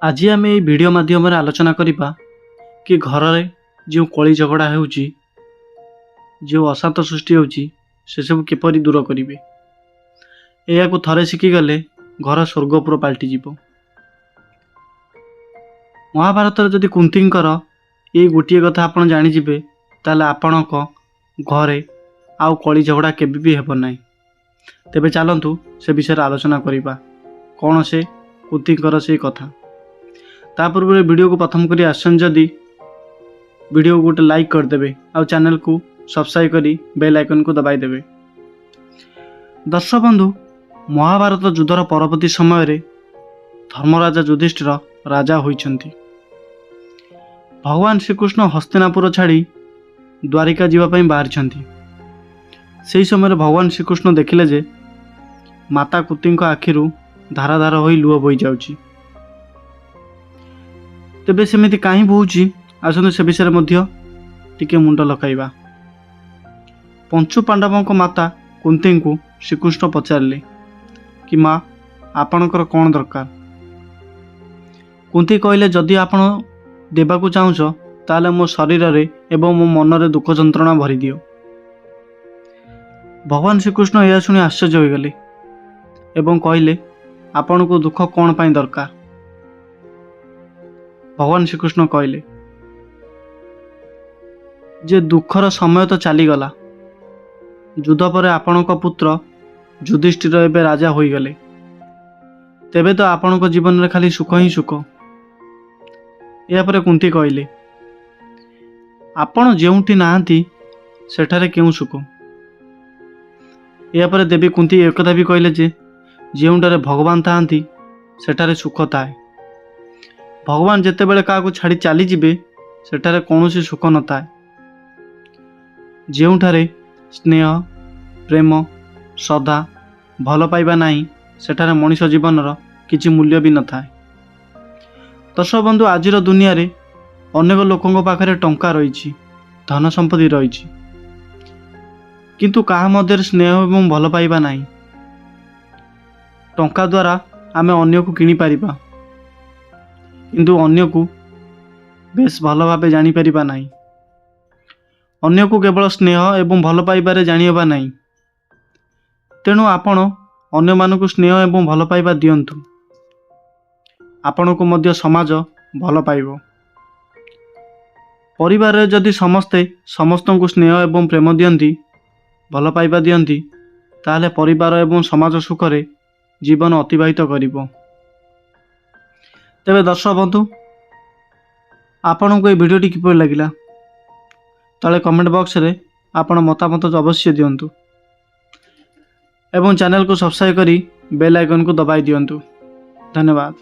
आज आम ये भिडियो माध्यम आलोचना करवा कि घर में जो कली झगड़ा हो जो अशांत सृष्टि होची से सब किपरि दूर करेंगे। यह थे शिखीगले घर स्वर्गपुर पलटि जीव। महाभारत जदि कुंतींकर ये गोटे कथा आप जाणीजे ताल आपण घरे आउ कली झगड़ा केबे भी हेब नहीं। तेबे चलतु से विषय आलोचना करवा कौन से कुंतींकर से कथा। ता पूर्व वीडियो को प्रथम करी आसन जदि वीडियो को गोटे लाइक करदे आ चैनल को सब्सक्राइब करी बेल आइकन को दबाई देवे। दर्शक बंधु, महाभारत युद्धर परवर्ती समय रे धर्मराजा युधिष्ठिर राजा होइछंती। भगवान श्रीकृष्ण हस्तिनापुर छाड़ी द्वारिका जीवाई बाहरी। से समय भगवान श्रीकृष्ण देखिले जे माता कुंती आखिरु धारा धारा होई लुह बोई जाउची। तेबे सेमिति काहे बोउची आसनु से विषय मध्य टिके मुंड लखाइबा। पंचु पांडवों माता कुंती को श्रीकृष्ण पचारे कि माँ आपणकर कौन दरकार। कुंती कहले जदि आपण देवा को चाहूच ताले मो शरीर रे एवं मो मन रे दुख जंत्रणा भरी दियो। भगवान श्रीकृष्ण यह शुणी आश्चर्य हो गले एवं कहले आपण को दुख कौन पाई दरकार। भगवान श्रीकृष्ण कहले जे दुखर समय तो चलीगला। युद्ध पर आपणक पुत्र युधिष्ठिर एवं राजा हो गले। तेबे तो आपणक जीवन में खाली सुख ही सुख। यापर कुंती कहले आपण जेउठी नाहंती सेठारे केउ सुख। यापर देवी कुंती एकथा भी कहले जे जेउंटारे भगवान थांती सेठारे सुख थाए। भगवान जेतेबेले काहाकू छाड़ी चली जिबे सेठारे कौनसी सुख न थाए। जेउठारे स्नेह प्रेम श्रद्धा भल पाइबा नहीं सेठारे मनीष जीवनर किछि मूल्य भी न थाए। दर्शक बंधु, आजिर दुनिया रे अनेक लोकों पाखरे टंका रही धन संपत्ति रही किंतु काहा मध्य स्नेह एवं भल पाइबा नहीं। टंका द्वारा आमे अन्य को किनी पारिबा किंतु अन्य को बेस भल भावे जानी पारिबा नहीं। अन्य को केवल स्नेह एवं भल पाइबारे जानिबा नहीं। तेणु आपण अन्य मानकु स्नेह एवं भल पाइबा दियंतु। आपण को मध्य समाज भल पाइबो। परिवार रे जदि समस्ते समस्त को स्नेह एवं प्रेम दियंती भल पाइबा दियंती ताहले परिवार एवं समाज सुखरे जीवन अतिबाहित करिबो। तेबे दर्शक बंधु, आपण को ये वीडियोटी किपरि लागिला तले कमेंट बॉक्स रे आपण मतामत अवश्य दियंतु एवं चैनल को सब्सक्राइब करी बेल आइकन को दबाई दियंतु। धन्यवाद।